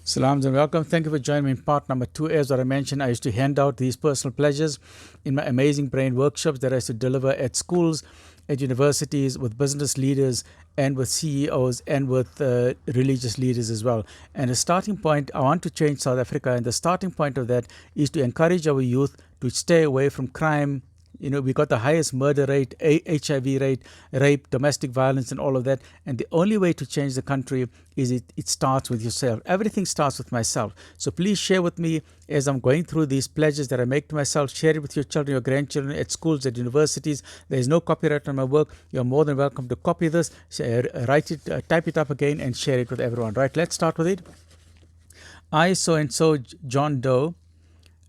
Salams and welcome. Thank you for joining me in part number 2. As I mentioned, I used to hand out these personal pleasures in my Amazing Brain workshops that I used to deliver at schools, at universities, with business leaders, and with CEOs, and with religious leaders as well. And the starting point, I want to change South Africa, and the starting point of that is to encourage our youth to stay away from crime. We got the highest murder rate, HIV rate, rape, domestic violence, and all of that. And the only way to change the country is it starts with yourself. Everything starts with myself. So please share with me as I'm going through these pledges that I make to myself. Share it with your children, your grandchildren, at schools, at universities. There is no copyright on my work. You're more than welcome to copy this, write it, type it up again, and share it with everyone. Right, let's start with it. I, so-and-so, John Doe,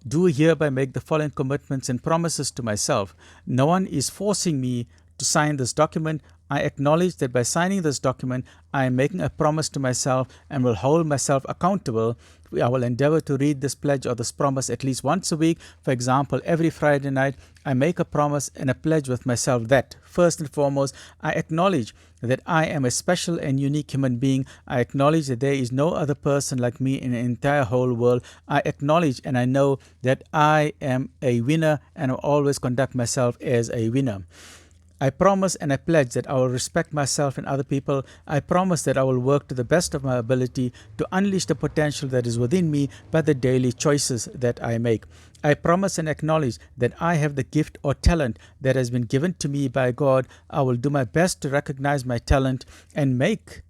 do hereby make the following commitments and promises to myself. No one is forcing me to sign this document. I acknowledge that by signing this document, I am making a promise to myself and will hold myself accountable. I will endeavor to read this pledge or this promise at least once a week. For example, every Friday night, I make a promise and a pledge with myself that, first and foremost, I acknowledge that I am a special and unique human being. I acknowledge that there is no other person like me in the entire whole world. I acknowledge and I know that I am a winner and will always conduct myself as a winner. I promise and I pledge that I will respect myself and other people. I promise that I will work to the best of my ability to unleash the potential that is within me by the daily choices that I make. I promise and acknowledge that I have the gift or talent that has been given to me by God. I will do my best to recognize my talent and make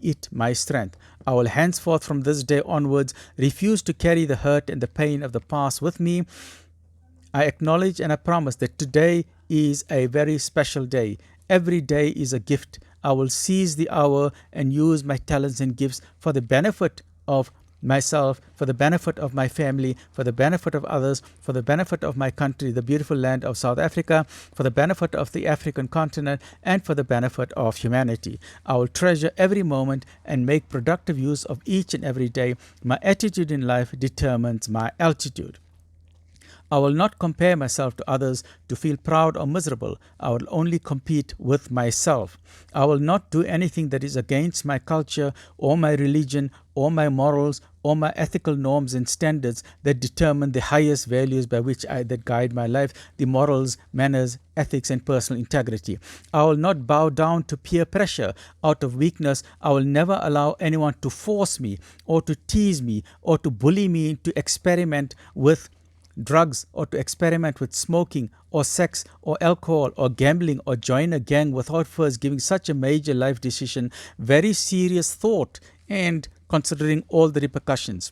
it my strength. I will henceforth from this day onwards refuse to carry the hurt and the pain of the past with me. I acknowledge and I promise that today is a very special day. Every day is a gift. I will seize the hour and use my talents and gifts for the benefit of myself, for the benefit of my family, for the benefit of others, for the benefit of my country, the beautiful land of South Africa, for the benefit of the African continent, and for the benefit of humanity. I will treasure every moment and make productive use of each and every day. My attitude in life determines my altitude. I will not compare myself to others to feel proud or miserable. I will only compete with myself. I will not do anything that is against my culture or my religion or my morals or my ethical norms and standards that determine the highest values by which that guide my life, the morals, manners, ethics, and personal integrity. I will not bow down to peer pressure out of weakness. I will never allow anyone to force me or to tease me or to bully me to experiment with drugs or to experiment with smoking or sex or alcohol or gambling or join a gang without first giving such a major life decision very serious thought and considering all the repercussions.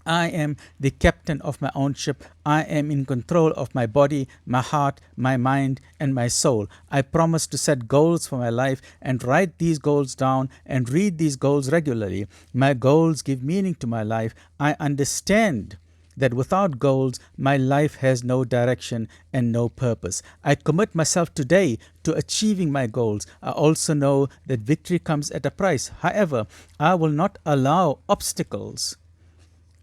I am the captain of my own ship. I am in control of my body, my heart, my mind, and my soul. I promise to set goals for my life and write these goals down and read these goals regularly. My goals give meaning to my life. I understand that without goals, my life has no direction and no purpose. I commit myself today to achieving my goals. I also know that victory comes at a price. However, I will not allow obstacles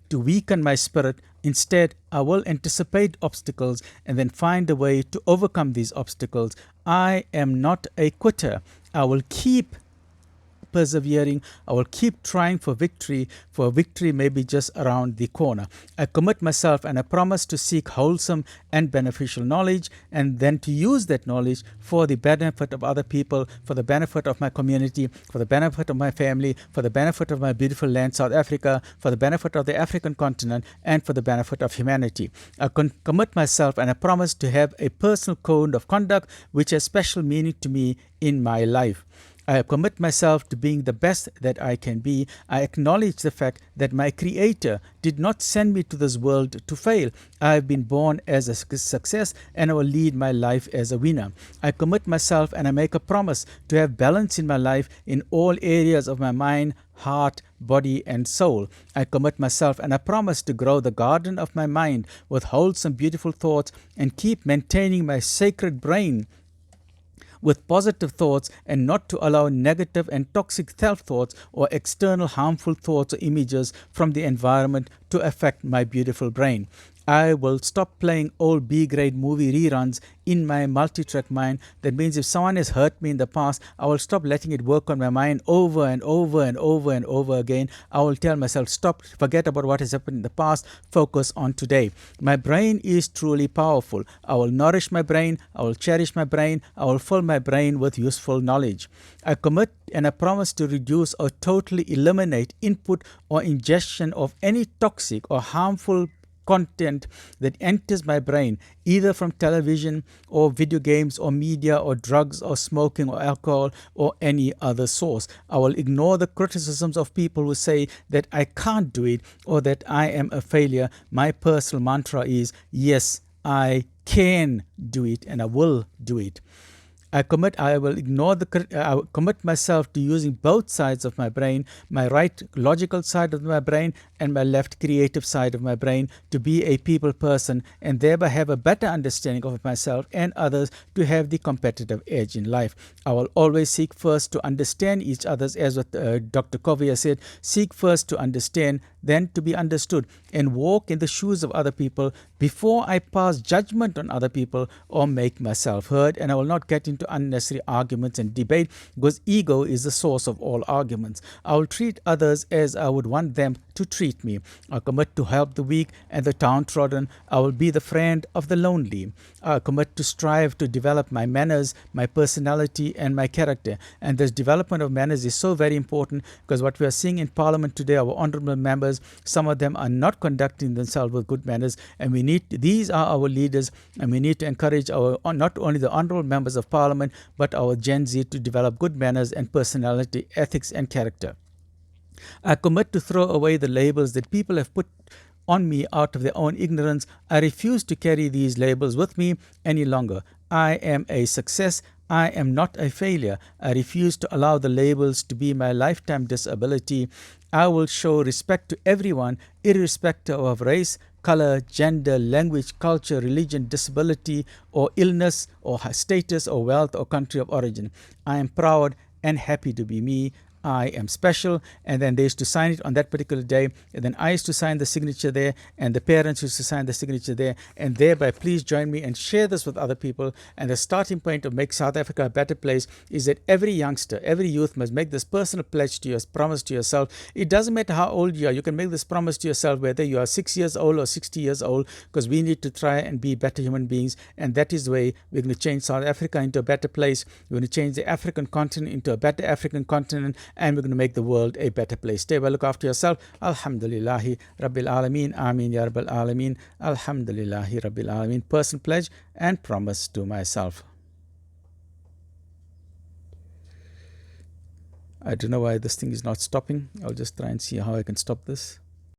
to weaken my spirit. Instead, I will anticipate obstacles and then find a way to overcome these obstacles. I am not a quitter. I will keep persevering. I will keep trying for victory may be just around the corner. I commit myself and I promise to seek wholesome and beneficial knowledge and then to use that knowledge for the benefit of other people, for the benefit of my community, for the benefit of my family, for the benefit of my beautiful land, South Africa, for the benefit of the African continent, and for the benefit of humanity. I commit myself and I promise to have a personal code of conduct which has special meaning to me in my life. I commit myself to being the best that I can be. I acknowledge the fact that my Creator did not send me to this world to fail. I have been born as a success and I will lead my life as a winner. I commit myself and I make a promise to have balance in my life in all areas of my mind, heart, body, and soul. I commit myself and I promise to grow the garden of my mind with wholesome, beautiful thoughts and keep maintaining my sacred brain with positive thoughts and not to allow negative and toxic self-thoughts or external harmful thoughts or images from the environment to affect my beautiful brain. I will stop playing old B-grade movie reruns in my multi-track mind. That means if someone has hurt me in the past, I will stop letting it work on my mind over and over and over and over again. I will tell myself, stop, forget about what has happened in the past, focus on today. My brain is truly powerful. I will nourish my brain, I will cherish my brain, I will fill my brain with useful knowledge. I commit and I promise to reduce or totally eliminate input or ingestion of any toxic or harmful content that enters my brain, either from television or video games or media or drugs or smoking or alcohol or any other source. I will ignore the criticisms of people who say that I can't do it or that I am a failure. My personal mantra is, yes, I can do it and I will do it. I will commit myself to using both sides of my brain, my right logical side of my brain and my left creative side of my brain, to be a people person and thereby have a better understanding of myself and others, to have the competitive edge in life. I will always seek first to understand each other's, as what Dr. Covey said, seek first to understand, then to be understood, and walk in the shoes of other people before I pass judgment on other people or make myself heard. And I will not get into unnecessary arguments and debate, because ego is the source of all arguments. I will treat others as I would want them to treat me. I commit to help the weak and the downtrodden. I will be the friend of the lonely. I commit to strive to develop my manners, my personality and my character. And this development of manners is so very important, because what we are seeing in Parliament today, our honourable members, some of them are not conducting themselves with good manners, and these are our leaders, and we need to encourage our not only the honourable members of Parliament but our Gen Z to develop good manners and personality, ethics and character. I commit to throw away the labels that people have put on me out of their own ignorance. I refuse to carry these labels with me any longer. I am a success. I am not a failure. I refuse to allow the labels to be my lifetime disability. I will show respect to everyone, irrespective of race, color, gender, language, culture, religion, disability, or illness, or status, or wealth, or country of origin. I am proud and happy to be me. I am special, and then they used to sign it on that particular day, and then I used to sign the signature there, and the parents used to sign the signature there, and thereby please join me and share this with other people. And the starting point of Make South Africa a Better Place is that every youngster, every youth must make this personal pledge to promise to yourself. It doesn't matter how old you are, you can make this promise to yourself whether you are 6 years old or 60 years old, because we need to try and be better human beings, and that is the way we're going to change South Africa into a better place. We're going to change the African continent into a better African continent, and we're going to make the world a better place. Stay well, look after yourself. Alhamdulillahi Rabbil Alameen. Ameen Ya Rabbil Alameen. Alhamdulillahi Rabbil Alameen. Personal pledge and promise to myself. I don't know why this thing is not stopping. I'll just try and see how I can stop this.